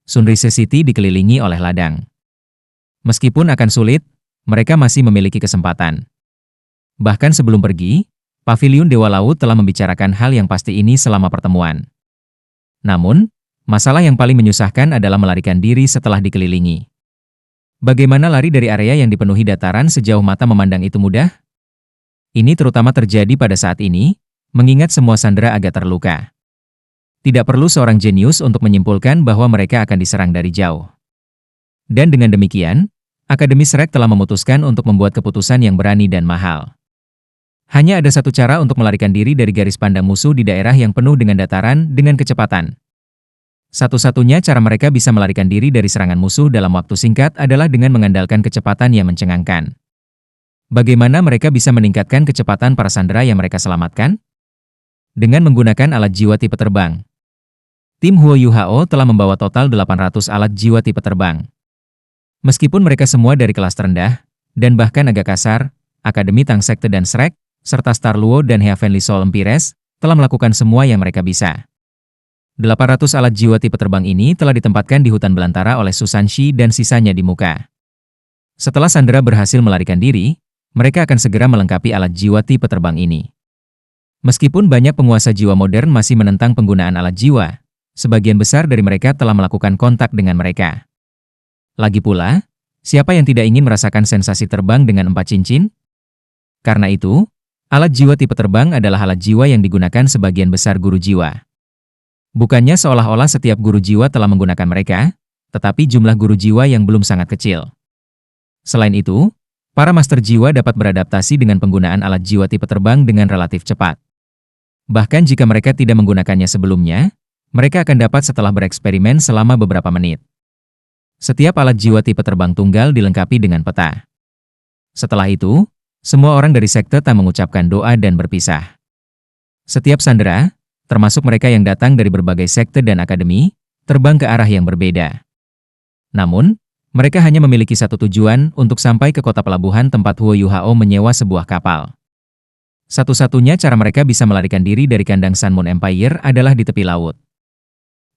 Sunrise City dikelilingi oleh ladang. Meskipun akan sulit, mereka masih memiliki kesempatan. Bahkan sebelum pergi, Paviliun Dewa Laut telah membicarakan hal yang pasti ini selama pertemuan. Namun, masalah yang paling menyusahkan adalah melarikan diri setelah dikelilingi. Bagaimana lari dari area yang dipenuhi dataran sejauh mata memandang itu mudah? Ini terutama terjadi pada saat ini, mengingat semua sandera agak terluka. Tidak perlu seorang jenius untuk menyimpulkan bahwa mereka akan diserang dari jauh. Dan dengan demikian, Akademi Shrek telah memutuskan untuk membuat keputusan yang berani dan mahal. Hanya ada satu cara untuk melarikan diri dari garis pandang musuh di daerah yang penuh dengan dataran dengan kecepatan. Satu-satunya cara mereka bisa melarikan diri dari serangan musuh dalam waktu singkat adalah dengan mengandalkan kecepatan yang mencengangkan. Bagaimana mereka bisa meningkatkan kecepatan para sandera yang mereka selamatkan? Dengan menggunakan alat jiwa tipe terbang. Tim Huo Yuhao telah membawa total 800 alat jiwa tipe terbang. Meskipun mereka semua dari kelas terendah, dan bahkan agak kasar, Akademi Tang Sekte dan Shrek, serta Star Luo dan Heavenly Soul Empires, telah melakukan semua yang mereka bisa. 800 alat jiwa tipe terbang ini telah ditempatkan di hutan belantara oleh Susan Shi dan sisanya di muka. Setelah sandera berhasil melarikan diri, mereka akan segera melengkapi alat jiwa tipe terbang ini. Meskipun banyak penguasa jiwa modern masih menentang penggunaan alat jiwa, sebagian besar dari mereka telah melakukan kontak dengan mereka. Lagi pula, siapa yang tidak ingin merasakan sensasi terbang dengan 4 cincin? Karena itu, alat jiwa tipe terbang adalah alat jiwa yang digunakan sebagian besar guru jiwa. Bukannya seolah-olah setiap guru jiwa telah menggunakan mereka, tetapi jumlah guru jiwa yang belum sangat kecil. Selain itu, para master jiwa dapat beradaptasi dengan penggunaan alat jiwa tipe terbang dengan relatif cepat. Bahkan jika mereka tidak menggunakannya sebelumnya, mereka akan dapat setelah bereksperimen selama beberapa menit. Setiap alat jiwa tipe terbang tunggal dilengkapi dengan peta. Setelah itu, semua orang dari sekte Tang mengucapkan doa dan berpisah. Setiap sandera, termasuk mereka yang datang dari berbagai sekte dan akademi, terbang ke arah yang berbeda. Namun, mereka hanya memiliki satu tujuan untuk sampai ke kota pelabuhan tempat Huo Yuhao menyewa sebuah kapal. Satu-satunya cara mereka bisa melarikan diri dari kandang Sun Moon Empire adalah di tepi laut.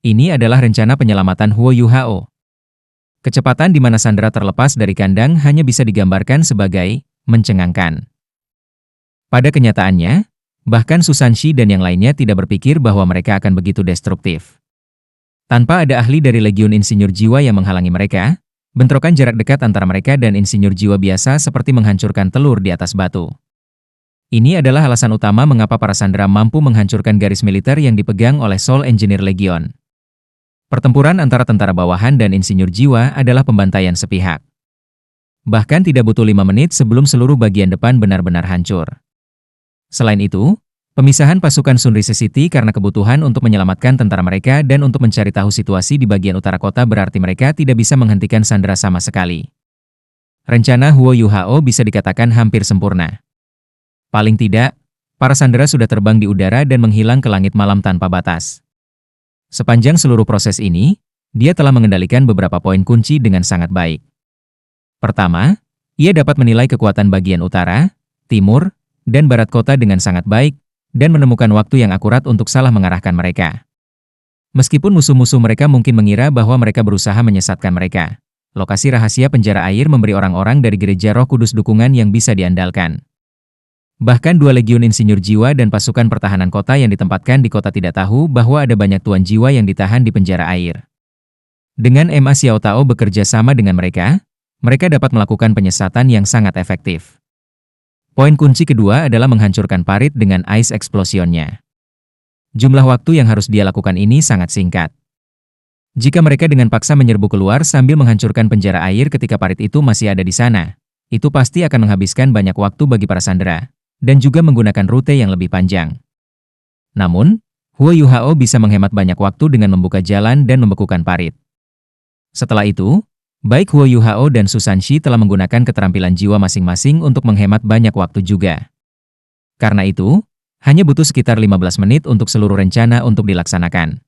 Ini adalah rencana penyelamatan Huo Yuhao. Kecepatan di mana sandera terlepas dari kandang hanya bisa digambarkan sebagai mencengangkan. Pada kenyataannya, bahkan Susan Shi dan yang lainnya tidak berpikir bahwa mereka akan begitu destruktif. Tanpa ada ahli dari Legiun Insinyur Jiwa yang menghalangi mereka, bentrokan jarak dekat antara mereka dan insinyur jiwa biasa seperti menghancurkan telur di atas batu. Ini adalah alasan utama mengapa para sandera mampu menghancurkan garis militer yang dipegang oleh Soul Engineer Legion. Pertempuran antara tentara bawahan dan insinyur jiwa adalah pembantaian sepihak. Bahkan tidak butuh 5 menit sebelum seluruh bagian depan benar-benar hancur. Selain itu, pemisahan pasukan Sunrise City karena kebutuhan untuk menyelamatkan tentara mereka dan untuk mencari tahu situasi di bagian utara kota berarti mereka tidak bisa menghentikan sandera sama sekali. Rencana Huo Yuhao bisa dikatakan hampir sempurna. Paling tidak, para sandera sudah terbang di udara dan menghilang ke langit malam tanpa batas. Sepanjang seluruh proses ini, dia telah mengendalikan beberapa poin kunci dengan sangat baik. Pertama, ia dapat menilai kekuatan bagian utara, timur, dan barat kota dengan sangat baik, dan menemukan waktu yang akurat untuk salah mengarahkan mereka. Meskipun musuh-musuh mereka mungkin mengira bahwa mereka berusaha menyesatkan mereka, lokasi rahasia penjara air memberi orang-orang dari Gereja Roh Kudus dukungan yang bisa diandalkan. Bahkan 2 legiun insinyur jiwa dan pasukan pertahanan kota yang ditempatkan di kota tidak tahu bahwa ada banyak tuan jiwa yang ditahan di penjara air. Dengan Ma Xiao Tao bekerja sama dengan mereka dapat melakukan penyesatan yang sangat efektif. Poin kunci kedua adalah menghancurkan parit dengan Ice Explosion-nya. Jumlah waktu yang harus dia lakukan ini sangat singkat. Jika mereka dengan paksa menyerbu keluar sambil menghancurkan penjara air ketika parit itu masih ada di sana, itu pasti akan menghabiskan banyak waktu bagi para sandera, dan juga menggunakan rute yang lebih panjang. Namun, Huo Yuhao bisa menghemat banyak waktu dengan membuka jalan dan membekukan parit. Setelah itu, baik Huo Yuhao dan Susan Shi telah menggunakan keterampilan jiwa masing-masing untuk menghemat banyak waktu juga. Karena itu, hanya butuh sekitar 15 menit untuk seluruh rencana untuk dilaksanakan.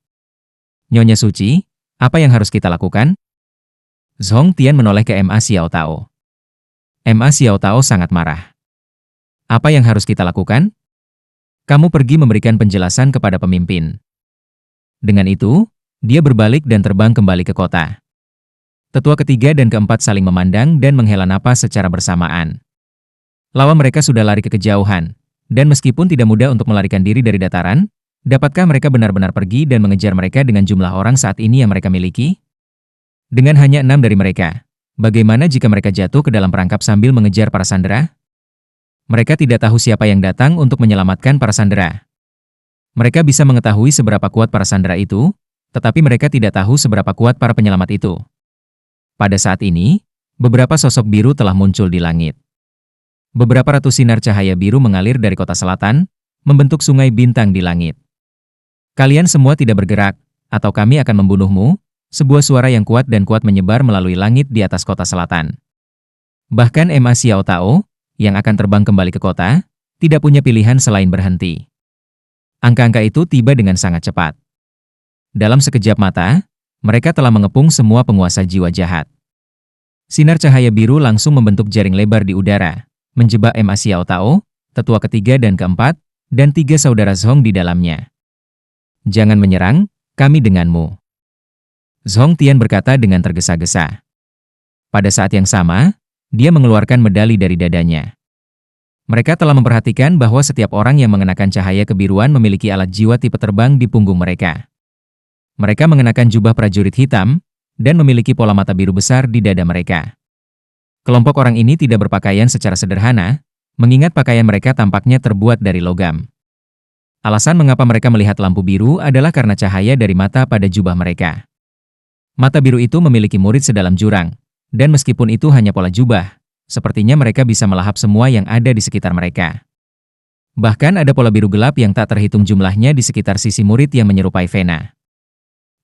Nyonya Suci, apa yang harus kita lakukan? Zhong Tian menoleh ke Ma Xiao Tao. Ma Xiao Tao sangat marah. Apa yang harus kita lakukan? Kamu pergi memberikan penjelasan kepada pemimpin. Dengan itu, Dia berbalik dan terbang kembali ke kota. Tetua ketiga dan keempat saling memandang dan menghela napas secara bersamaan. Lawan mereka sudah lari ke kejauhan, dan meskipun tidak mudah untuk melarikan diri dari dataran, dapatkah mereka benar-benar pergi dan mengejar mereka dengan jumlah orang saat ini yang mereka miliki? Dengan hanya 6 dari mereka, bagaimana jika mereka jatuh ke dalam perangkap sambil mengejar para sandera? Mereka tidak tahu siapa yang datang untuk menyelamatkan para sandera. Mereka bisa mengetahui seberapa kuat para sandera itu, tetapi mereka tidak tahu seberapa kuat para penyelamat itu. Pada saat ini, beberapa sosok biru telah muncul di langit. Beberapa ratus sinar cahaya biru mengalir dari kota selatan, membentuk sungai bintang di langit. Kalian semua tidak bergerak, atau kami akan membunuhmu. Sebuah suara yang kuat dan kuat menyebar melalui langit di atas kota selatan. Bahkan Ma Xiao Tao, yang akan terbang kembali ke kota, tidak punya pilihan selain berhenti. Angka-angka itu tiba dengan sangat cepat. Dalam sekejap mata, mereka telah mengepung semua penguasa jiwa jahat. Sinar cahaya biru langsung membentuk jaring lebar di udara, menjebak Ma Xiao Tao, tetua ketiga dan keempat, dan 3 saudara Zhong di dalamnya. Jangan menyerang, kami denganmu. Zhong Tian berkata dengan tergesa-gesa. Pada saat yang sama, dia mengeluarkan medali dari dadanya. Mereka telah memperhatikan bahwa setiap orang yang mengenakan cahaya kebiruan memiliki alat jiwa tipe terbang di punggung mereka. Mereka mengenakan jubah prajurit hitam, dan memiliki pola mata biru besar di dada mereka. Kelompok orang ini tidak berpakaian secara sederhana, mengingat pakaian mereka tampaknya terbuat dari logam. Alasan mengapa mereka melihat lampu biru adalah karena cahaya dari mata pada jubah mereka. Mata biru itu memiliki murid sedalam jurang, dan meskipun itu hanya pola jubah, sepertinya mereka bisa melahap semua yang ada di sekitar mereka. Bahkan ada pola biru gelap yang tak terhitung jumlahnya di sekitar sisi murid yang menyerupai Vena.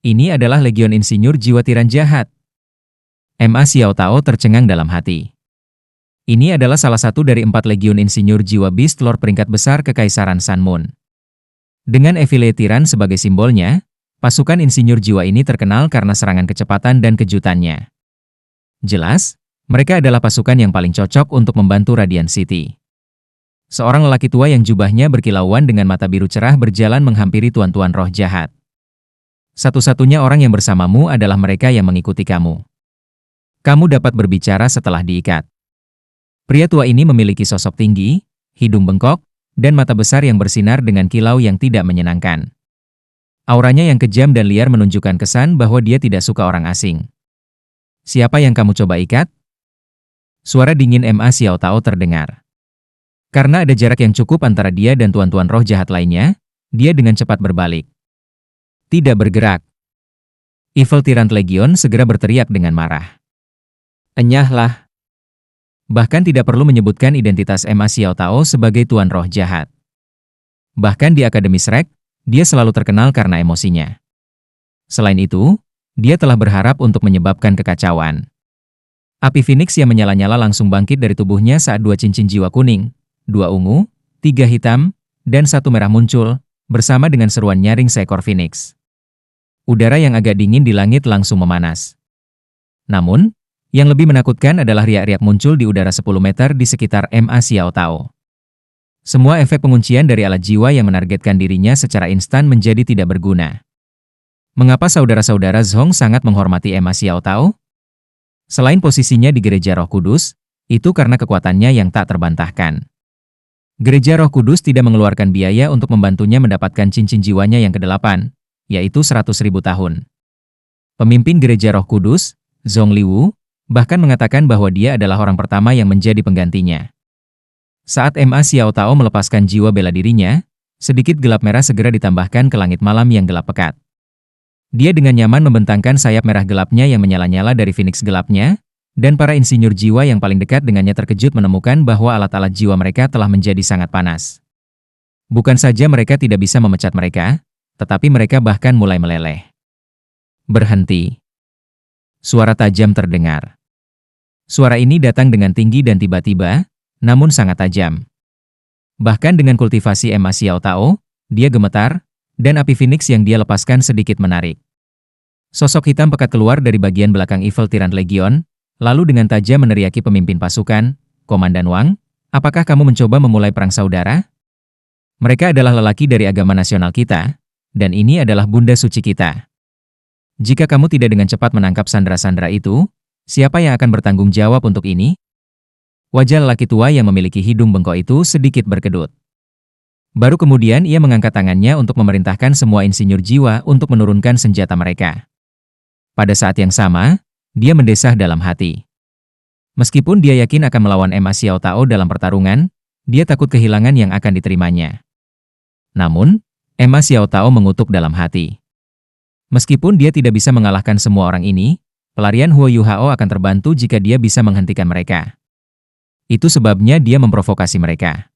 Ini adalah Legion Insinyur Jiwa Tiran Jahat. Ma Xiao Tao tercengang dalam hati. Ini adalah salah satu dari 4 Legion Insinyur Jiwa Beast Lord peringkat besar Kekaisaran Sun Moon. Dengan Evile Tiran sebagai simbolnya, pasukan Insinyur Jiwa ini terkenal karena serangan kecepatan dan kejutannya. Jelas, mereka adalah pasukan yang paling cocok untuk membantu Radiant City. Seorang lelaki tua yang jubahnya berkilauan dengan mata biru cerah berjalan menghampiri tuan-tuan roh jahat. Satu-satunya orang yang bersamamu adalah mereka yang mengikuti kamu. Kamu dapat berbicara setelah diikat. Pria tua ini memiliki sosok tinggi, hidung bengkok, dan mata besar yang bersinar dengan kilau yang tidak menyenangkan. Auranya yang kejam dan liar menunjukkan kesan bahwa dia tidak suka orang asing. Siapa yang kamu coba ikat? Suara dingin Ma Xiao Tao terdengar. Karena ada jarak yang cukup antara dia dan tuan-tuan roh jahat lainnya, dia dengan cepat berbalik. Tidak bergerak. Evil Tyrant Legion segera berteriak dengan marah. Enyahlah. Bahkan tidak perlu menyebutkan identitas Ma Xiao Tao sebagai tuan roh jahat. Bahkan di Akademi Shrek, dia selalu terkenal karena emosinya. Selain itu, dia telah berharap untuk menyebabkan kekacauan. Api Phoenix yang menyala-nyala langsung bangkit dari tubuhnya saat 2 cincin jiwa kuning, 2 ungu, 3 hitam, dan 1 merah muncul, bersama dengan seruan nyaring seekor Phoenix. Udara yang agak dingin di langit langsung memanas. Namun, yang lebih menakutkan adalah riak-riak muncul di udara 10 meter di sekitar Ma Xiao Tao. Semua efek penguncian dari alat jiwa yang menargetkan dirinya secara instan menjadi tidak berguna. Mengapa saudara-saudara Zhong sangat menghormati Ma Xiao Tao? Selain posisinya di Gereja Roh Kudus, itu karena kekuatannya yang tak terbantahkan. Gereja Roh Kudus tidak mengeluarkan biaya untuk membantunya mendapatkan cincin jiwanya yang ke-8, yaitu 100.000 tahun. Pemimpin Gereja Roh Kudus, Zhong Liwu, bahkan mengatakan bahwa dia adalah orang pertama yang menjadi penggantinya. Saat Ma Xiao Tao melepaskan jiwa bela dirinya, sedikit gelap merah segera ditambahkan ke langit malam yang gelap pekat. Dia dengan nyaman membentangkan sayap merah gelapnya yang menyala-nyala dari Phoenix gelapnya, dan para insinyur jiwa yang paling dekat dengannya terkejut menemukan bahwa alat-alat jiwa mereka telah menjadi sangat panas. Bukan saja mereka tidak bisa memecat mereka, tetapi mereka bahkan mulai meleleh. Berhenti. Suara tajam terdengar. Suara ini datang dengan tinggi dan tiba-tiba, namun sangat tajam. Bahkan dengan kultivasi Ma Xiao Tao, dia gemetar, dan api Phoenix yang dia lepaskan sedikit menarik. Sosok hitam pekat keluar dari bagian belakang Evil Tyrant Legion, lalu dengan tajam meneriaki pemimpin pasukan, Komandan Wang, apakah kamu mencoba memulai perang saudara? Mereka adalah lelaki dari agama nasional kita, dan ini adalah bunda suci kita. Jika kamu tidak dengan cepat menangkap sandera-sandera itu, siapa yang akan bertanggung jawab untuk ini? Wajah lelaki tua yang memiliki hidung bengkok itu sedikit berkedut. Baru kemudian ia mengangkat tangannya untuk memerintahkan semua insinyur jiwa untuk menurunkan senjata mereka. Pada saat yang sama, dia mendesah dalam hati. Meskipun dia yakin akan melawan Ma Xiao Tao dalam pertarungan, dia takut kehilangan yang akan diterimanya. Namun, Ma Xiao Tao mengutuk dalam hati. Meskipun dia tidak bisa mengalahkan semua orang ini, pelarian Huo Yuhao akan terbantu jika dia bisa menghentikan mereka. Itu sebabnya dia memprovokasi mereka.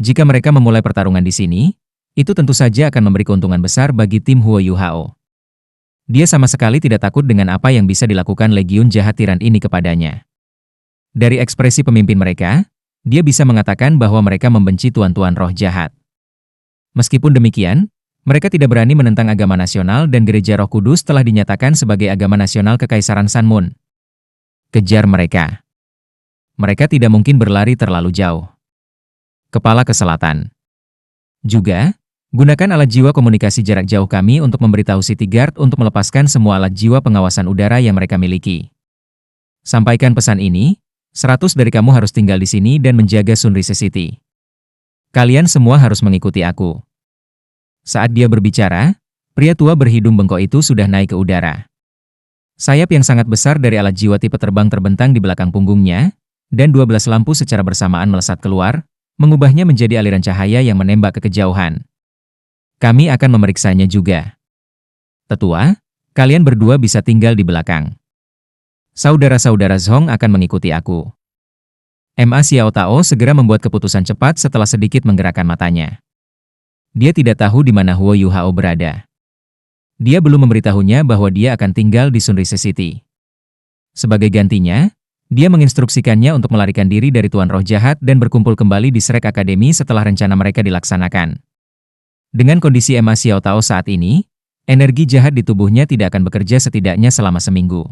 Jika mereka memulai pertarungan di sini, itu tentu saja akan memberi keuntungan besar bagi tim Huo Yuhao. Dia sama sekali tidak takut dengan apa yang bisa dilakukan legiun jahat tiran ini kepadanya. Dari ekspresi pemimpin mereka, dia bisa mengatakan bahwa mereka membenci tuan-tuan roh jahat. Meskipun demikian, mereka tidak berani menentang agama nasional dan Gereja Roh Kudus telah dinyatakan sebagai agama nasional Kekaisaran Sanmun. Kejar mereka. Mereka tidak mungkin berlari terlalu jauh. Kepala ke selatan. Juga, gunakan alat jiwa komunikasi jarak jauh kami untuk memberitahu City Guard untuk melepaskan semua alat jiwa pengawasan udara yang mereka miliki. Sampaikan pesan ini, 100 dari kamu harus tinggal di sini dan menjaga Sunrise City. Kalian semua harus mengikuti aku. Saat dia berbicara, pria tua berhidung bengkok itu sudah naik ke udara. Sayap yang sangat besar dari alat jiwa tipe terbang terbentang di belakang punggungnya, dan 12 lampu secara bersamaan melesat keluar, mengubahnya menjadi aliran cahaya yang menembak ke kejauhan. Kami akan memeriksanya juga. Tetua, kalian berdua bisa tinggal di belakang. Saudara-saudara Zhong akan mengikuti aku. Ma Xiao Tao segera membuat keputusan cepat setelah sedikit menggerakkan matanya. Dia tidak tahu di mana Huo Yuhao berada. Dia belum memberitahunya bahwa dia akan tinggal di Sunrise City. Sebagai gantinya, dia menginstruksikannya untuk melarikan diri dari Tuan Roh Jahat dan berkumpul kembali di Shrek Academy setelah rencana mereka dilaksanakan. Dengan kondisi Ma Xiao Tao saat ini, energi jahat di tubuhnya tidak akan bekerja setidaknya selama seminggu.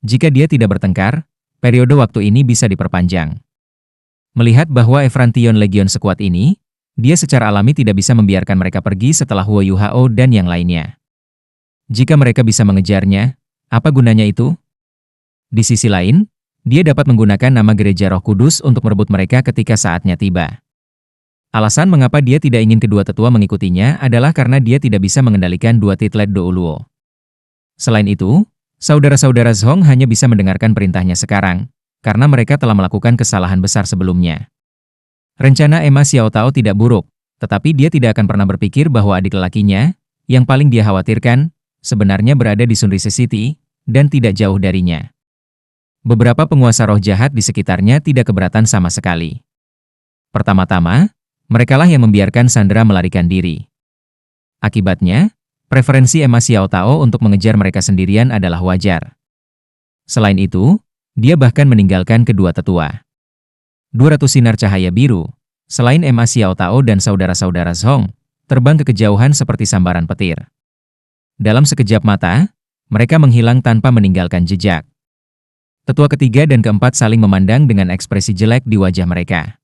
Jika dia tidak bertengkar, periode waktu ini bisa diperpanjang. Melihat bahwa Efrantion Legion sekuat ini, dia secara alami tidak bisa membiarkan mereka pergi setelah Huo Yuhao dan yang lainnya. Jika mereka bisa mengejarnya, apa gunanya itu? Di sisi lain, dia dapat menggunakan nama Gereja Roh Kudus untuk merebut mereka ketika saatnya tiba. Alasan mengapa dia tidak ingin kedua tetua mengikutinya adalah karena dia tidak bisa mengendalikan dua titlet Douluo. Selain itu, saudara-saudara Zhong hanya bisa mendengarkan perintahnya sekarang, karena mereka telah melakukan kesalahan besar sebelumnya. Rencana Ma Xiao Tao tidak buruk, tetapi dia tidak akan pernah berpikir bahwa adik lelakinya, yang paling dia khawatirkan, sebenarnya berada di Sunrise City, dan tidak jauh darinya. Beberapa penguasa roh jahat di sekitarnya tidak keberatan sama sekali. Pertama-tama, merekalah yang membiarkan Sandra melarikan diri. Akibatnya, preferensi Ma Xiao Tao untuk mengejar mereka sendirian adalah wajar. Selain itu, dia bahkan meninggalkan kedua tetua. 200 sinar cahaya biru, selain Ma Xiao Tao dan saudara-saudara Zhong, terbang ke kejauhan seperti sambaran petir. Dalam sekejap mata, mereka menghilang tanpa meninggalkan jejak. Tetua ketiga dan keempat saling memandang dengan ekspresi jelek di wajah mereka.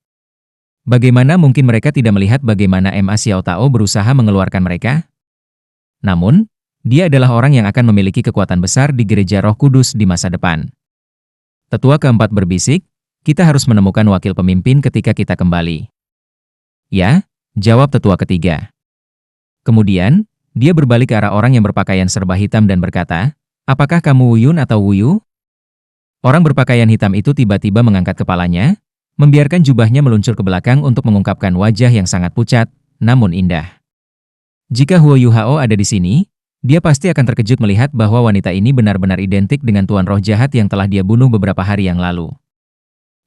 Bagaimana mungkin mereka tidak melihat bagaimana Ma Xiao Tao berusaha mengeluarkan mereka? Namun, dia adalah orang yang akan memiliki kekuatan besar di Gereja Roh Kudus di masa depan. Tetua keempat berbisik, kita harus menemukan wakil pemimpin ketika kita kembali. Ya, jawab tetua ketiga. Kemudian, dia berbalik ke arah orang yang berpakaian serba hitam dan berkata, apakah kamu Wu Yun atau Wu Yu? Orang berpakaian hitam itu tiba-tiba mengangkat kepalanya, membiarkan jubahnya meluncur ke belakang untuk mengungkapkan wajah yang sangat pucat, namun indah. Jika Huo Yuhao ada di sini, dia pasti akan terkejut melihat bahwa wanita ini benar-benar identik dengan Tuan Roh Jahat yang telah dia bunuh beberapa hari yang lalu.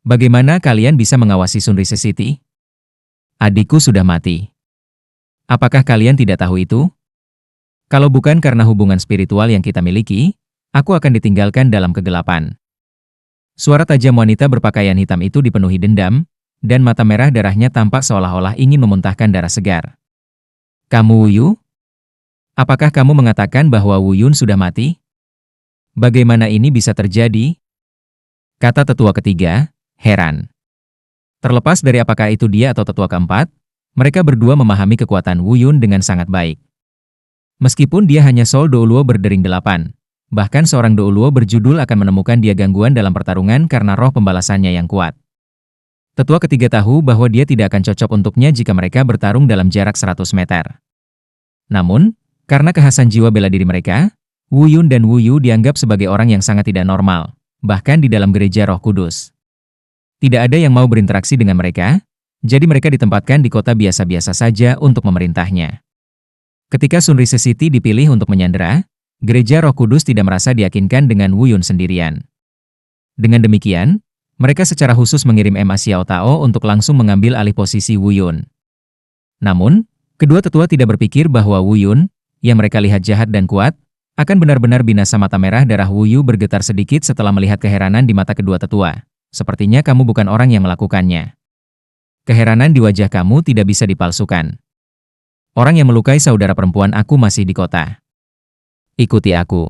Bagaimana kalian bisa mengawasi Sunrise City? Adikku sudah mati. Apakah kalian tidak tahu itu? Kalau bukan karena hubungan spiritual yang kita miliki, aku akan ditinggalkan dalam kegelapan. Suara tajam wanita berpakaian hitam itu dipenuhi dendam, dan mata merah darahnya tampak seolah-olah ingin memuntahkan darah segar. Kamu Wu Yu? Apakah kamu mengatakan bahwa Wu Yun sudah mati? Bagaimana ini bisa terjadi? Kata tetua ketiga, heran. Terlepas dari apakah itu dia atau tetua keempat, mereka berdua memahami kekuatan Wu Yun dengan sangat baik. Meskipun dia hanya Sol Douluo berdering 8, bahkan seorang Douluo berjudul akan menemukan dia gangguan dalam pertarungan karena roh pembalasannya yang kuat. Tetua ketiga tahu bahwa dia tidak akan cocok untuknya jika mereka bertarung dalam jarak 100 meter. Namun, karena kekhasan jiwa bela diri mereka, Wu Yun dan Wu Yu dianggap sebagai orang yang sangat tidak normal, bahkan di dalam gereja Roh Kudus. Tidak ada yang mau berinteraksi dengan mereka, jadi mereka ditempatkan di kota biasa-biasa saja untuk memerintahnya. Ketika Sunrise City dipilih untuk menyandera, gereja Roh Kudus tidak merasa diyakinkan dengan Wu Yun sendirian. Dengan demikian, mereka secara khusus mengirim Ma Xiao Tao untuk langsung mengambil alih posisi Wu Yun. Namun, kedua tetua tidak berpikir bahwa Wu Yun, yang mereka lihat jahat dan kuat, akan benar-benar binasa. Mata merah darah Wu Yu bergetar sedikit setelah melihat keheranan di mata kedua tetua. Sepertinya kamu bukan orang yang melakukannya. Keheranan di wajah kamu tidak bisa dipalsukan. Orang yang melukai saudara perempuan aku masih di kota. Ikuti aku.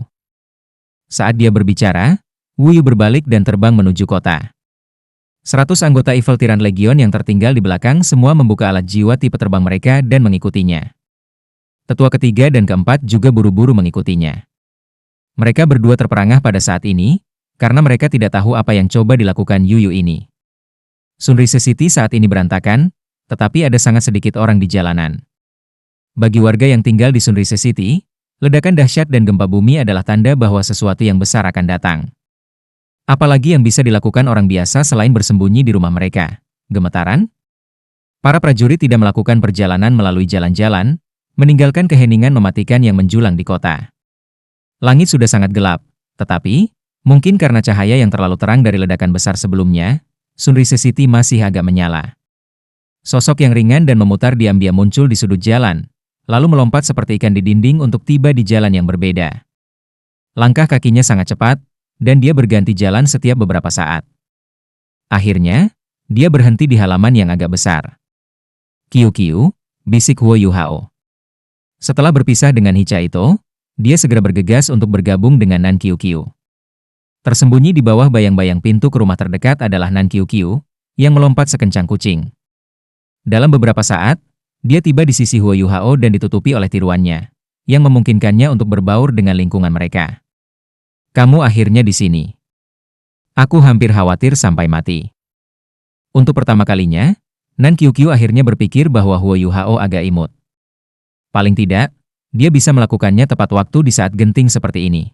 Saat dia berbicara, Wu Yu berbalik dan terbang menuju kota. 100 anggota Evil Tiran Legion yang tertinggal di belakang semua membuka alat jiwa tipe terbang mereka dan mengikutinya. Tetua ketiga dan keempat juga buru-buru mengikutinya. Mereka berdua terperangah pada saat ini, karena mereka tidak tahu apa yang coba dilakukan Yu Yu ini. Sunrise City saat ini berantakan, tetapi ada sangat sedikit orang di jalanan. Bagi warga yang tinggal di Sunrise City, ledakan dahsyat dan gempa bumi adalah tanda bahwa sesuatu yang besar akan datang. Apalagi yang bisa dilakukan orang biasa selain bersembunyi di rumah mereka? Gemetaran? Para prajurit tidak melakukan perjalanan melalui jalan-jalan, meninggalkan keheningan mematikan yang menjulang di kota. Langit sudah sangat gelap, tetapi, mungkin karena cahaya yang terlalu terang dari ledakan besar sebelumnya, Sunrise City masih agak menyala. Sosok yang ringan dan memutar diam-diam muncul di sudut jalan, lalu melompat seperti ikan di dinding untuk tiba di jalan yang berbeda. Langkah kakinya sangat cepat, dan dia berganti jalan setiap beberapa saat. Akhirnya, dia berhenti di halaman yang agak besar. "Kiu Kiu," bisik Huo Yu Hao. Setelah berpisah dengan Hicha Ito, dia segera bergegas untuk bergabung dengan Nan Kiu Kiu. Tersembunyi di bawah bayang-bayang pintu ke rumah terdekat adalah Nan Kiu Kiu, yang melompat sekencang kucing. Dalam beberapa saat, dia tiba di sisi Huo Yu Hao dan ditutupi oleh tiruannya, yang memungkinkannya untuk berbaur dengan lingkungan mereka. "Kamu akhirnya di sini. Aku hampir khawatir sampai mati." Untuk pertama kalinya, Nan Kiu Kiu akhirnya berpikir bahwa Huo Yu Hao agak imut. Paling tidak, dia bisa melakukannya tepat waktu di saat genting seperti ini.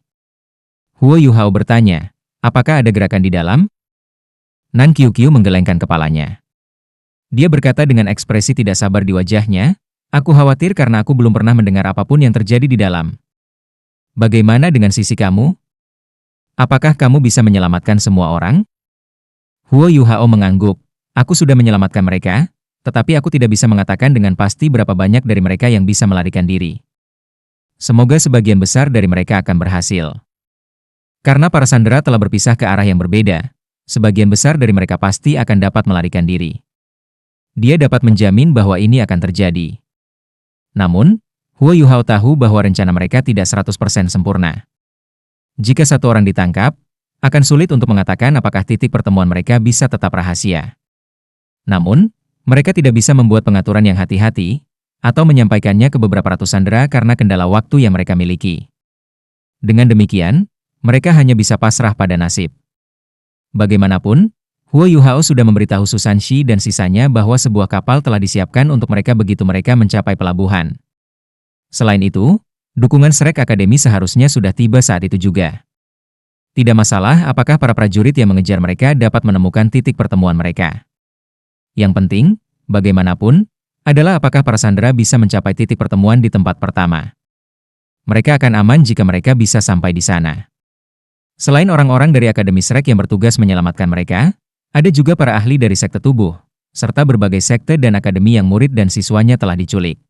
Huo Yu Hao bertanya, "Apakah ada gerakan di dalam?" Nan Kiu Kiu menggelengkan kepalanya. Dia berkata dengan ekspresi tidak sabar di wajahnya, "Aku khawatir karena aku belum pernah mendengar apapun yang terjadi di dalam." "Bagaimana dengan sisi kamu? Apakah kamu bisa menyelamatkan semua orang?" Huo Yu Hao mengangguk, "Aku sudah menyelamatkan mereka, tetapi aku tidak bisa mengatakan dengan pasti berapa banyak dari mereka yang bisa melarikan diri. Semoga sebagian besar dari mereka akan berhasil. Karena para sandera telah berpisah ke arah yang berbeda, sebagian besar dari mereka pasti akan dapat melarikan diri." Dia dapat menjamin bahwa ini akan terjadi. Namun, Huo Yu Hao tahu bahwa rencana mereka tidak 100% sempurna. Jika satu orang ditangkap, akan sulit untuk mengatakan apakah titik pertemuan mereka bisa tetap rahasia. Namun, mereka tidak bisa membuat pengaturan yang hati-hati, atau menyampaikannya ke beberapa ratus sandera karena kendala waktu yang mereka miliki. Dengan demikian, mereka hanya bisa pasrah pada nasib. Bagaimanapun, Huo Yu Hao sudah memberitahu Susan Shi dan sisanya bahwa sebuah kapal telah disiapkan untuk mereka begitu mereka mencapai pelabuhan. Selain itu, dukungan Shrek Academy seharusnya sudah tiba saat itu juga. Tidak masalah apakah para prajurit yang mengejar mereka dapat menemukan titik pertemuan mereka. Yang penting, bagaimanapun, adalah apakah para sandera bisa mencapai titik pertemuan di tempat pertama. Mereka akan aman jika mereka bisa sampai di sana. Selain orang-orang dari Akademi Shrek yang bertugas menyelamatkan mereka, ada juga para ahli dari sekte tubuh, serta berbagai sekte dan akademi yang murid dan siswanya telah diculik.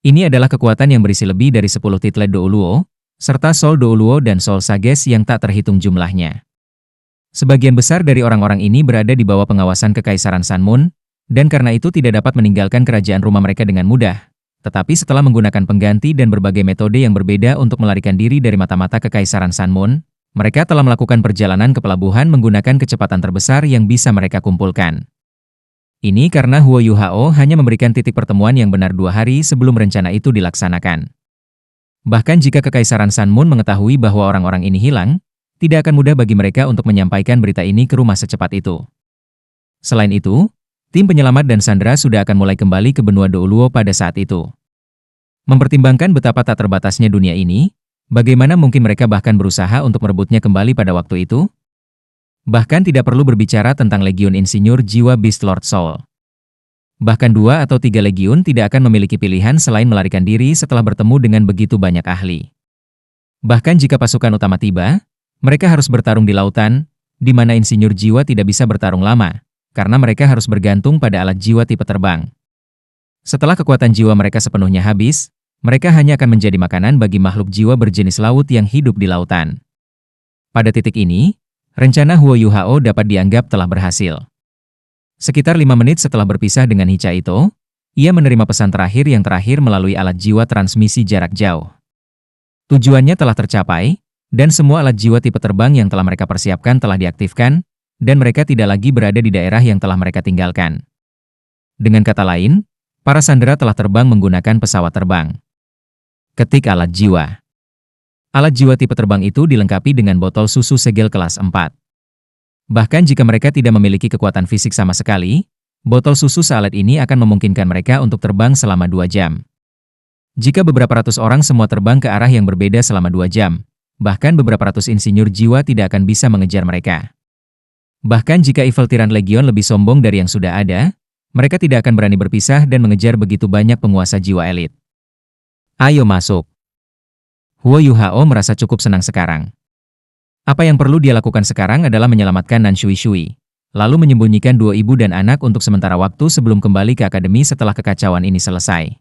Ini adalah kekuatan yang berisi lebih dari 10 title Douluo, serta Soul Douluo dan Soul Sages yang tak terhitung jumlahnya. Sebagian besar dari orang-orang ini berada di bawah pengawasan Kekaisaran Sun Moon, dan karena itu tidak dapat meninggalkan kerajaan rumah mereka dengan mudah. Tetapi setelah menggunakan pengganti dan berbagai metode yang berbeda untuk melarikan diri dari mata-mata Kekaisaran Sun Moon, mereka telah melakukan perjalanan ke pelabuhan menggunakan kecepatan terbesar yang bisa mereka kumpulkan. Ini karena Huo Yu Hao hanya memberikan titik pertemuan yang benar 2 hari sebelum rencana itu dilaksanakan. Bahkan jika Kekaisaran Sanmun mengetahui bahwa orang-orang ini hilang, tidak akan mudah bagi mereka untuk menyampaikan berita ini ke rumah secepat itu. Selain itu, tim penyelamat dan sandera sudah akan mulai kembali ke benua Douluo pada saat itu. Mempertimbangkan betapa tak terbatasnya dunia ini, bagaimana mungkin mereka bahkan berusaha untuk merebutnya kembali pada waktu itu? Bahkan tidak perlu berbicara tentang Legiun Insinyur Jiwa Beast Lord Soul. Bahkan 2 atau 3 legiun tidak akan memiliki pilihan selain melarikan diri setelah bertemu dengan begitu banyak ahli. Bahkan jika pasukan utama tiba, mereka harus bertarung di lautan, di mana insinyur jiwa tidak bisa bertarung lama, karena mereka harus bergantung pada alat jiwa tipe terbang. Setelah kekuatan jiwa mereka sepenuhnya habis, mereka hanya akan menjadi makanan bagi makhluk jiwa berjenis laut yang hidup di lautan. Pada titik ini, rencana Huo Yuhao dapat dianggap telah berhasil. Sekitar 5 menit setelah berpisah dengan Hicha Ito, ia menerima pesan terakhir yang terakhir melalui alat jiwa transmisi jarak jauh. Tujuannya telah tercapai, dan semua alat jiwa tipe terbang yang telah mereka persiapkan telah diaktifkan, dan mereka tidak lagi berada di daerah yang telah mereka tinggalkan. Dengan kata lain, para sandera telah terbang menggunakan pesawat terbang. Ketik alat jiwa. Alat jiwa tipe terbang itu dilengkapi dengan botol susu segel kelas 4. Bahkan jika mereka tidak memiliki kekuatan fisik sama sekali, botol susu sealat ini akan memungkinkan mereka untuk terbang selama 2 jam. Jika beberapa ratus orang semua terbang ke arah yang berbeda selama 2 jam, bahkan beberapa ratus insinyur jiwa tidak akan bisa mengejar mereka. Bahkan jika Evil Tyrant Legion lebih sombong dari yang sudah ada, mereka tidak akan berani berpisah dan mengejar begitu banyak penguasa jiwa elit. Ayo masuk. Huo Yuhao merasa cukup senang sekarang. Apa yang perlu dia lakukan sekarang adalah menyelamatkan Nan Shui Shui, lalu menyembunyikan 2 ibu dan anak untuk sementara waktu sebelum kembali ke akademi setelah kekacauan ini selesai.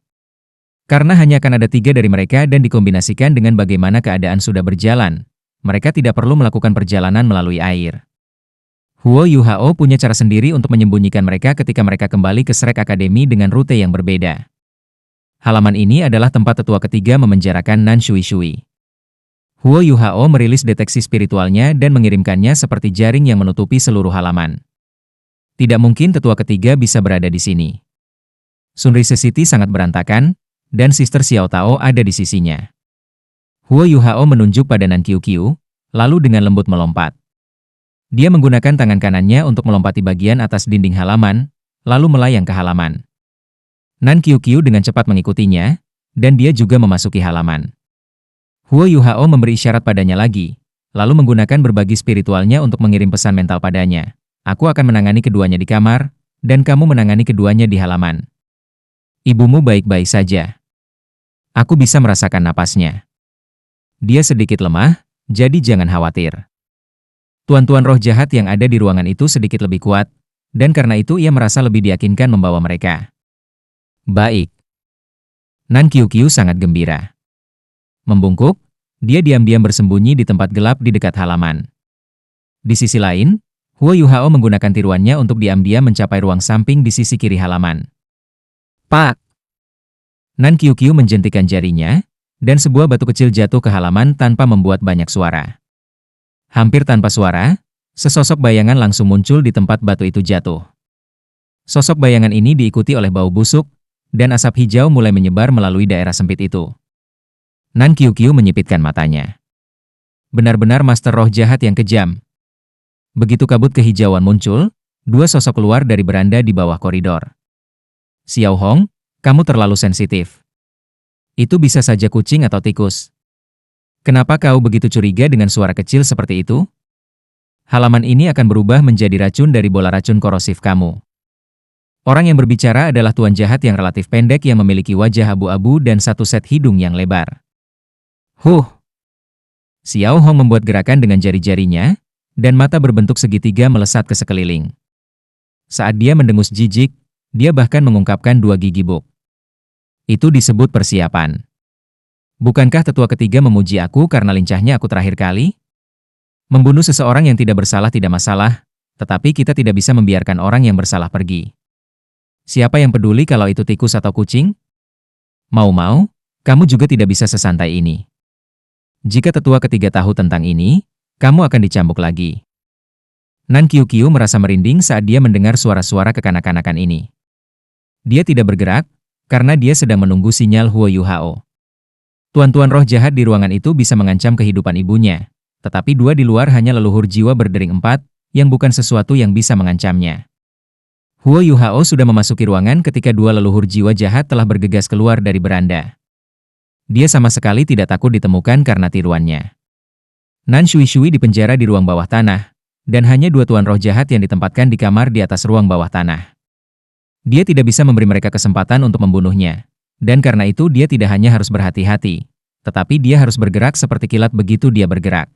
Karena hanya akan ada 3 dari mereka dan dikombinasikan dengan bagaimana keadaan sudah berjalan, mereka tidak perlu melakukan perjalanan melalui air. Huo Yuhao punya cara sendiri untuk menyembunyikan mereka ketika mereka kembali ke Shrek Academy dengan rute yang berbeda. Halaman ini adalah tempat tetua ketiga memenjarakan Nan Shui Shui. Huo Yuhao merilis deteksi spiritualnya dan mengirimkannya seperti jaring yang menutupi seluruh halaman. Tidak mungkin tetua ketiga bisa berada di sini. Sunrise City sangat berantakan, dan Sister Xiao Tao ada di sisinya. Huo Yuhao menunjuk pada Nan Qiuqiu, lalu dengan lembut melompat. Dia menggunakan tangan kanannya untuk melompati bagian atas dinding halaman, lalu melayang ke halaman. Nan Qiuqiu dengan cepat mengikutinya, dan dia juga memasuki halaman. Huo Yuhao memberi isyarat padanya lagi, lalu menggunakan berbagi spiritualnya untuk mengirim pesan mental padanya. Aku akan menangani keduanya di kamar, dan kamu menangani keduanya di halaman. Ibumu baik-baik saja. Aku bisa merasakan napasnya. Dia sedikit lemah, jadi jangan khawatir. Tuan-tuan roh jahat yang ada di ruangan itu sedikit lebih kuat, dan karena itu ia merasa lebih diyakinkan membawa mereka. Baik. Nan Qiuqiu sangat gembira. Membungkuk, dia diam-diam bersembunyi di tempat gelap di dekat halaman. Di sisi lain, Huo Yuhao menggunakan tiruannya untuk diam-diam mencapai ruang samping di sisi kiri halaman. Pak! Nan Qiuqiu menjentikan jarinya, dan sebuah batu kecil jatuh ke halaman tanpa membuat banyak suara. Hampir tanpa suara, sesosok bayangan langsung muncul di tempat batu itu jatuh. Sosok bayangan ini diikuti oleh bau busuk, dan asap hijau mulai menyebar melalui daerah sempit itu. Nan Qiuqiu menyipitkan matanya. Benar-benar master roh jahat yang kejam. Begitu kabut kehijauan muncul, 2 sosok keluar dari beranda di bawah koridor. Xiao Hong, kamu terlalu sensitif. Itu bisa saja kucing atau tikus. Kenapa kau begitu curiga dengan suara kecil seperti itu? Halaman ini akan berubah menjadi racun dari bola racun korosif kamu. Orang yang berbicara adalah tuan jahat yang relatif pendek yang memiliki wajah abu-abu dan 1 set hidung yang lebar. Xiao Hong membuat gerakan dengan jari-jarinya, dan mata berbentuk segitiga melesat ke sekeliling. Saat dia mendengus jijik, dia bahkan mengungkapkan 2 gigi buk. Itu disebut persiapan. Bukankah tetua ketiga memuji aku karena lincahnya aku terakhir kali? Membunuh seseorang yang tidak bersalah tidak masalah, tetapi kita tidak bisa membiarkan orang yang bersalah pergi. Siapa yang peduli kalau itu tikus atau kucing? Mau-mau, kamu juga tidak bisa sesantai ini. Jika tetua ketiga tahu tentang ini, kamu akan dicambuk lagi. Nan Qiuqiu merasa merinding saat dia mendengar suara-suara kekanak-kanakan ini. Dia tidak bergerak, karena dia sedang menunggu sinyal Huo Yuhao. Tuan-tuan roh jahat di ruangan itu bisa mengancam kehidupan ibunya, tetapi dua di luar hanya leluhur jiwa berdering 4, yang bukan sesuatu yang bisa mengancamnya. Huo Yuhao sudah memasuki ruangan ketika dua leluhur jiwa jahat telah bergegas keluar dari beranda. Dia sama sekali tidak takut ditemukan karena tiruannya. Nan Shui dipenjara di ruang bawah tanah, dan hanya dua tuan roh jahat yang ditempatkan di kamar di atas ruang bawah tanah. Dia tidak bisa memberi mereka kesempatan untuk membunuhnya, dan karena itu dia tidak hanya harus berhati-hati, tetapi dia harus bergerak seperti kilat begitu dia bergerak.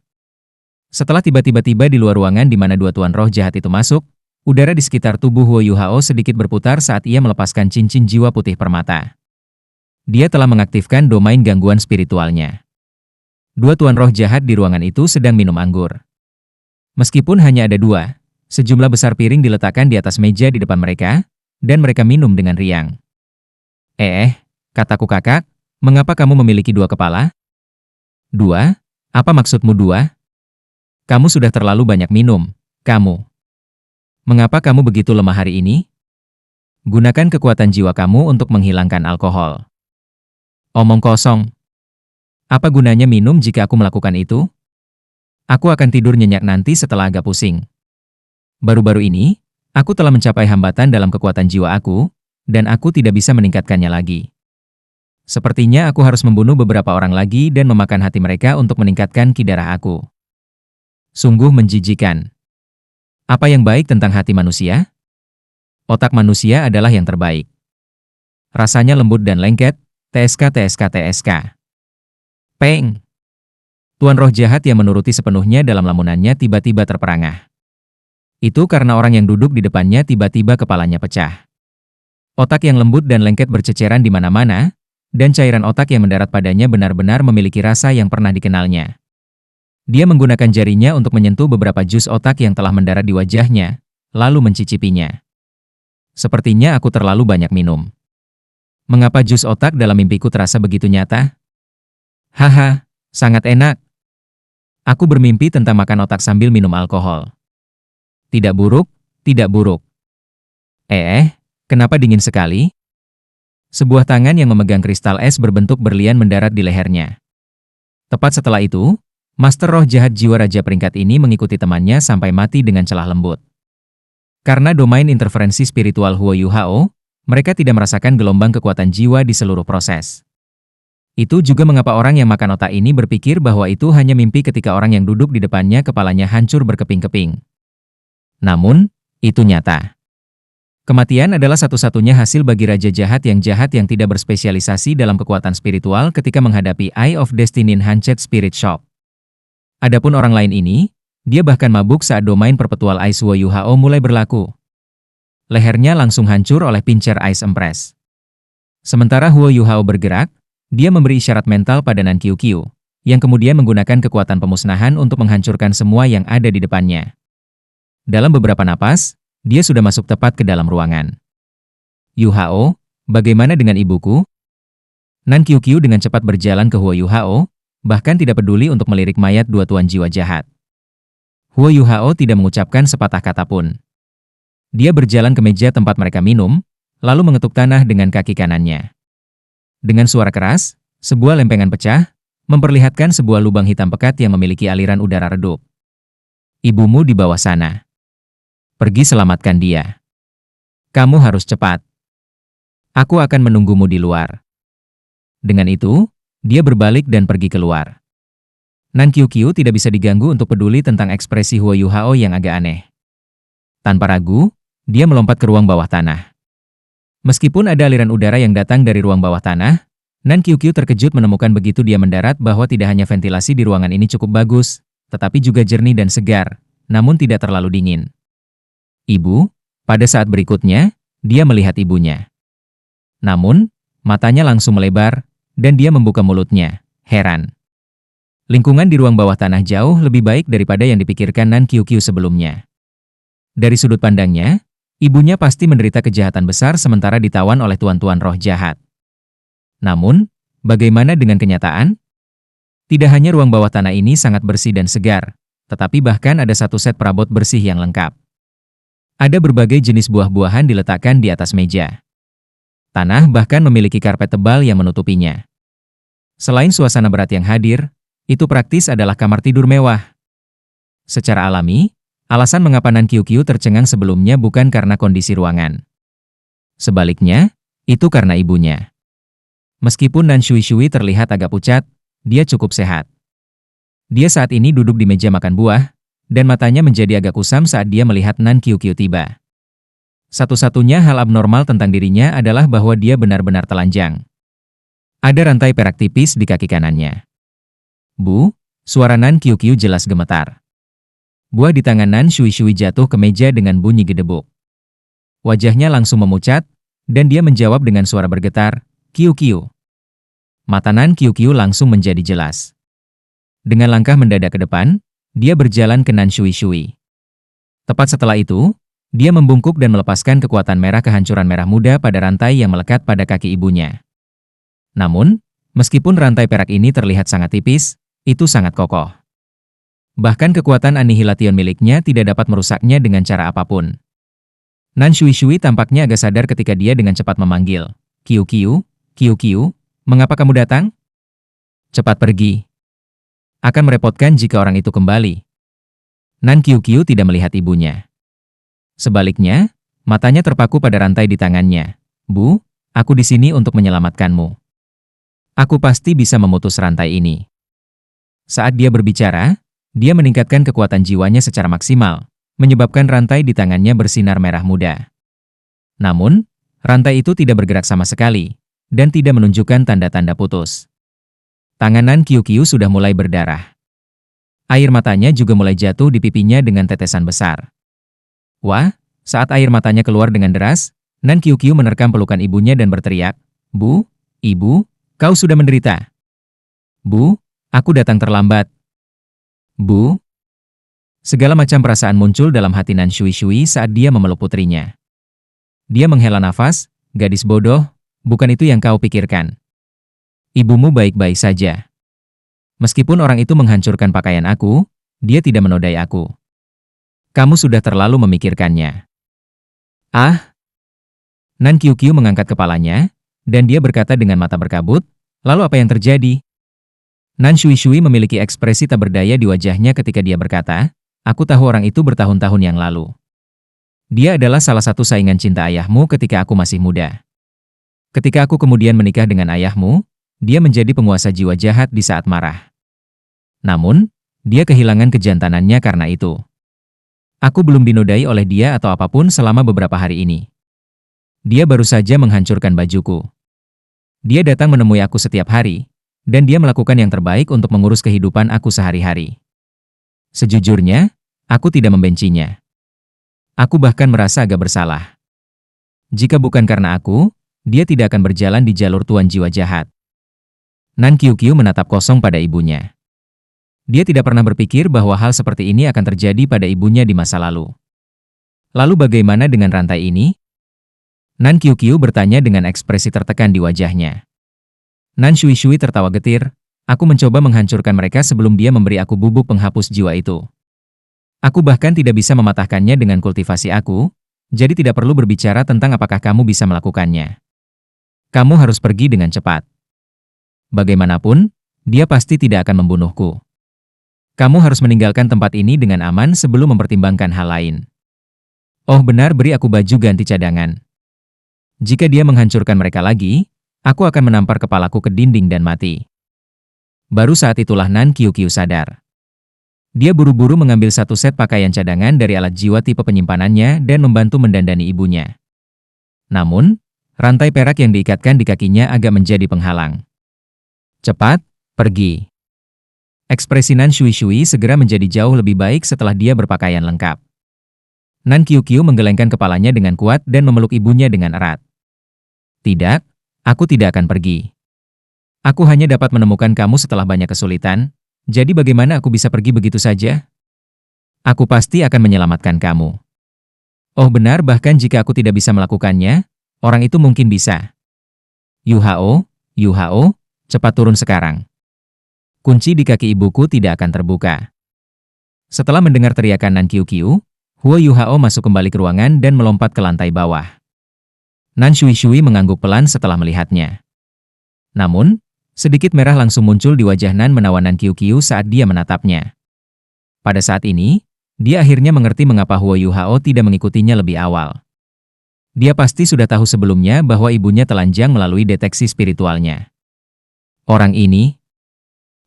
Setelah tiba-tiba di luar ruangan di mana dua tuan roh jahat itu masuk, udara di sekitar tubuh Huo Yuhao sedikit berputar saat ia melepaskan cincin jiwa putih permata. Dia telah mengaktifkan domain gangguan spiritualnya. Dua tuan roh jahat di ruangan itu sedang minum anggur. Meskipun hanya ada dua, sejumlah besar piring diletakkan di atas meja di depan mereka, dan mereka minum dengan riang. Kataku kakak, mengapa kamu memiliki dua kepala? Dua? Apa maksudmu dua? Kamu sudah terlalu banyak minum, kamu. Mengapa kamu begitu lemah hari ini? Gunakan kekuatan jiwa kamu untuk menghilangkan alkohol. Omong kosong. Apa gunanya minum jika aku melakukan itu? Aku akan tidur nyenyak nanti setelah agak pusing. Baru-baru ini, aku telah mencapai hambatan dalam kekuatan jiwa aku, dan aku tidak bisa meningkatkannya lagi. Sepertinya aku harus membunuh beberapa orang lagi dan memakan hati mereka untuk meningkatkan ki darah aku. Sungguh menjijikan. Apa yang baik tentang hati manusia? Otak manusia adalah yang terbaik. Rasanya lembut dan lengket, TSK. Peng! Tuan roh jahat yang menuruti sepenuhnya dalam lamunannya tiba-tiba terperangah. Itu karena orang yang duduk di depannya tiba-tiba kepalanya pecah. Otak yang lembut dan lengket berceceran di mana-mana, dan cairan otak yang mendarat padanya benar-benar memiliki rasa yang pernah dikenalnya. Dia menggunakan jarinya untuk menyentuh beberapa jus otak yang telah mendarat di wajahnya, lalu mencicipinya. Sepertinya aku terlalu banyak minum. Mengapa jus otak dalam mimpiku terasa begitu nyata? Haha, sangat enak. Aku bermimpi tentang makan otak sambil minum alkohol. Tidak buruk, tidak buruk. Kenapa dingin sekali? Sebuah tangan yang memegang kristal es berbentuk berlian mendarat di lehernya. Tepat setelah itu, Master Roh Jahat Jiwa Raja peringkat ini mengikuti temannya sampai mati dengan celah lembut. Karena domain interferensi spiritual Huo Yuhao, mereka tidak merasakan gelombang kekuatan jiwa di seluruh proses. Itu juga mengapa orang yang makan otak ini berpikir bahwa itu hanya mimpi ketika orang yang duduk di depannya kepalanya hancur berkeping-keping. Namun, itu nyata. Kematian adalah satu-satunya hasil bagi Raja Jahat yang tidak berspesialisasi dalam kekuatan spiritual ketika menghadapi Eye of Destiny Enhanced Spirit Shock. Adapun orang lain ini, dia bahkan mabuk saat domain perpetual Ice Huo Yuhao mulai berlaku. Lehernya langsung hancur oleh Pincer Ice Empress. Sementara Huo Yuhao bergerak, dia memberi isyarat mental pada Nan Qiuqiu, yang kemudian menggunakan kekuatan pemusnahan untuk menghancurkan semua yang ada di depannya. Dalam beberapa napas, dia sudah masuk tepat ke dalam ruangan. Yuhao, bagaimana dengan ibuku? Nan Qiuqiu dengan cepat berjalan ke Huo Yuhao, bahkan tidak peduli untuk melirik mayat dua tuan jiwa jahat. Huo Yuhao tidak mengucapkan sepatah kata pun. Dia berjalan ke meja tempat mereka minum, lalu mengetuk tanah dengan kaki kanannya. Dengan suara keras, sebuah lempengan pecah, memperlihatkan sebuah lubang hitam pekat yang memiliki aliran udara redup. Ibumu di bawah sana. Pergi selamatkan dia. Kamu harus cepat. Aku akan menunggumu di luar. Dengan itu, dia berbalik dan pergi keluar. Nan Qiuqiu tidak bisa diganggu untuk peduli tentang ekspresi Huo Yuhao yang agak aneh. Tanpa ragu, dia melompat ke ruang bawah tanah. Meskipun ada aliran udara yang datang dari ruang bawah tanah, Nan Qiuqiu terkejut menemukan begitu dia mendarat bahwa tidak hanya ventilasi di ruangan ini cukup bagus, tetapi juga jernih dan segar, namun tidak terlalu dingin. Ibu, pada saat berikutnya, dia melihat ibunya. Namun, matanya langsung melebar, dan dia membuka mulutnya, heran. Lingkungan di ruang bawah tanah jauh lebih baik daripada yang dipikirkan Nan Qiuqiu sebelumnya. Dari sudut pandangnya, ibunya pasti menderita kejahatan besar sementara ditawan oleh tuan-tuan roh jahat. Namun, bagaimana dengan kenyataan? Tidak hanya ruang bawah tanah ini sangat bersih dan segar, tetapi bahkan ada satu set perabot bersih yang lengkap. Ada berbagai jenis buah-buahan diletakkan di atas meja. Tanah bahkan memiliki karpet tebal yang menutupinya. Selain suasana berat yang hadir, itu praktis adalah kamar tidur mewah. Secara alami, alasan mengapa Nan Qiuqiu tercengang sebelumnya bukan karena kondisi ruangan. Sebaliknya, itu karena ibunya. Meskipun Nan Shui terlihat agak pucat, dia cukup sehat. Dia saat ini duduk di meja makan buah, dan matanya menjadi agak kusam saat dia melihat Nan Qiuqiu tiba. Satu-satunya hal abnormal tentang dirinya adalah bahwa dia benar-benar telanjang. Ada rantai perak tipis di kaki kanannya. Bu, suara Nan Qiuqiu jelas gemetar. Buah di tangan Nan Shui jatuh ke meja dengan bunyi gedebuk. Wajahnya langsung memucat, dan dia menjawab dengan suara bergetar, "Qiuqiu." Mata Nan Qiuqiu langsung menjadi jelas. Dengan langkah mendadak ke depan, dia berjalan ke Nan Shui. Tepat setelah itu, dia membungkuk dan melepaskan kekuatan merah kehancuran merah muda pada rantai yang melekat pada kaki ibunya. Namun, meskipun rantai perak ini terlihat sangat tipis, itu sangat kokoh. Bahkan kekuatan anihilation miliknya tidak dapat merusaknya dengan cara apapun. Nan Shui tampaknya agak sadar ketika dia dengan cepat memanggil, "Qiuqiu, Qiuqiu, mengapa kamu datang? Cepat pergi. Akan merepotkan jika orang itu kembali." Nan Qiuqiu tidak melihat ibunya. Sebaliknya, matanya terpaku pada rantai di tangannya. "Bu, aku di sini untuk menyelamatkanmu. Aku pasti bisa memutus rantai ini." Saat dia berbicara, dia meningkatkan kekuatan jiwanya secara maksimal, menyebabkan rantai di tangannya bersinar merah muda. Namun, rantai itu tidak bergerak sama sekali, dan tidak menunjukkan tanda-tanda putus. Tangan Nan Qiuqiu sudah mulai berdarah. Air matanya juga mulai jatuh di pipinya dengan tetesan besar. Wah, saat air matanya keluar dengan deras, Nan Qiuqiu menerkam pelukan ibunya dan berteriak, "Bu, ibu, kau sudah menderita. Bu, aku datang terlambat. Bu." Segala macam perasaan muncul dalam hati Nan Shui saat dia memeluk putrinya. Dia menghela nafas, "Gadis bodoh, bukan itu yang kau pikirkan. Ibumu baik-baik saja. Meskipun orang itu menghancurkan pakaian aku, dia tidak menodai aku. Kamu sudah terlalu memikirkannya." "Ah!" Nan Qiuqiu mengangkat kepalanya, dan dia berkata dengan mata berkabut, "Lalu apa yang terjadi?" Nan Shui memiliki ekspresi tak berdaya di wajahnya ketika dia berkata, "Aku tahu orang itu bertahun-tahun yang lalu. Dia adalah salah satu saingan cinta ayahmu ketika aku masih muda. Ketika aku kemudian menikah dengan ayahmu, dia menjadi penguasa jiwa jahat di saat marah. Namun, dia kehilangan kejantanannya karena itu. Aku belum dinodai oleh dia atau apapun selama beberapa hari ini. Dia baru saja menghancurkan bajuku. Dia datang menemui aku setiap hari, dan dia melakukan yang terbaik untuk mengurus kehidupan aku sehari-hari. Sejujurnya, aku tidak membencinya. Aku bahkan merasa agak bersalah. Jika bukan karena aku, dia tidak akan berjalan di jalur tuan jiwa jahat." Nan Qiuqiu menatap kosong pada ibunya. Dia tidak pernah berpikir bahwa hal seperti ini akan terjadi pada ibunya di masa lalu. "Lalu bagaimana dengan rantai ini?" Nan Qiuqiu bertanya dengan ekspresi tertekan di wajahnya. Nan Shui tertawa getir, "Aku mencoba menghancurkan mereka sebelum dia memberi aku bubuk penghapus jiwa itu. Aku bahkan tidak bisa mematahkannya dengan kultivasi aku, jadi tidak perlu berbicara tentang apakah kamu bisa melakukannya. Kamu harus pergi dengan cepat. Bagaimanapun, dia pasti tidak akan membunuhku. Kamu harus meninggalkan tempat ini dengan aman sebelum mempertimbangkan hal lain. Oh benar, beri aku baju ganti cadangan. Jika dia menghancurkan mereka lagi, aku akan menampar kepalaku ke dinding dan mati." Baru saat itulah Nan Qiuqiu sadar. Dia buru-buru mengambil satu set pakaian cadangan dari alat jiwa tipe penyimpanannya dan membantu mendandani ibunya. Namun, rantai perak yang diikatkan di kakinya agak menjadi penghalang. "Cepat, pergi." Ekspresi Nan Shui segera menjadi jauh lebih baik setelah dia berpakaian lengkap. Nan Qiuqiu menggelengkan kepalanya dengan kuat dan memeluk ibunya dengan erat. "Tidak, aku tidak akan pergi. Aku hanya dapat menemukan kamu setelah banyak kesulitan, jadi bagaimana aku bisa pergi begitu saja? Aku pasti akan menyelamatkan kamu. Oh benar, bahkan jika aku tidak bisa melakukannya, orang itu mungkin bisa. Yu Hao, cepat turun sekarang. Kunci di kaki ibuku tidak akan terbuka." Setelah mendengar teriakan Nan Qiuqiu, Huo Yu Hao masuk kembali ke ruangan dan melompat ke lantai bawah. Nan Shui mengangguk pelan setelah melihatnya. Namun, Sedikit merah langsung muncul di wajah Nan menawan Qiu saat dia menatapnya. Pada saat ini, dia akhirnya mengerti mengapa Huo Yuhao tidak mengikutinya lebih awal. Dia pasti sudah tahu sebelumnya bahwa ibunya telanjang melalui deteksi spiritualnya. Orang ini,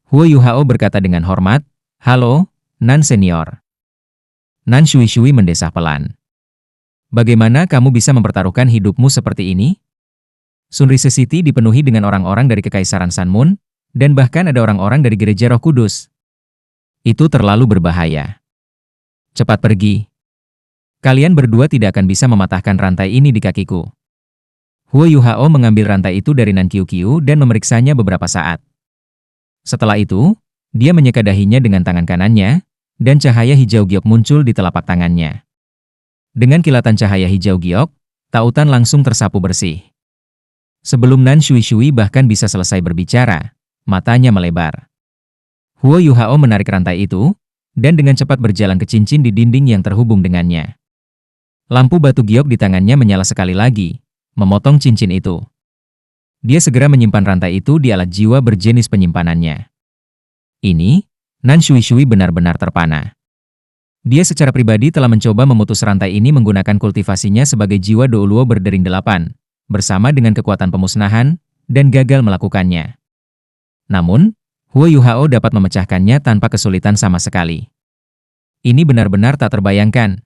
Huo Yuhao berkata dengan hormat, "Halo, Nan Senior." Nan Shui mendesah pelan. "Bagaimana kamu bisa mempertaruhkan hidupmu seperti ini?" Sunrise City dipenuhi dengan orang-orang dari Kekaisaran Sanmun, dan bahkan ada orang-orang dari Gereja Roh Kudus. Itu terlalu berbahaya. Cepat pergi. Kalian berdua tidak akan bisa mematahkan rantai ini di kakiku. Huo Yuhao mengambil rantai itu dari Nan Qiu dan memeriksanya beberapa saat. Setelah itu, dia menyeka dahinya dengan tangan kanannya, dan cahaya hijau giok muncul di telapak tangannya. Dengan kilatan cahaya hijau giok, tautan langsung tersapu bersih. Sebelum Nan Shui bahkan bisa selesai berbicara, matanya melebar. Huo Yuhao menarik rantai itu, dan dengan cepat berjalan ke cincin di dinding yang terhubung dengannya. Lampu batu giok di tangannya menyala sekali lagi, memotong cincin itu. Dia segera menyimpan rantai itu di alat jiwa berjenis penyimpanannya. Ini, Nan Shui benar-benar terpana. Dia secara pribadi telah mencoba memutus rantai ini menggunakan kultivasinya sebagai jiwa Douluo berdering 8, bersama dengan kekuatan pemusnahan, dan gagal melakukannya. Namun, Huo Yuhao dapat memecahkannya tanpa kesulitan sama sekali. Ini benar-benar tak terbayangkan.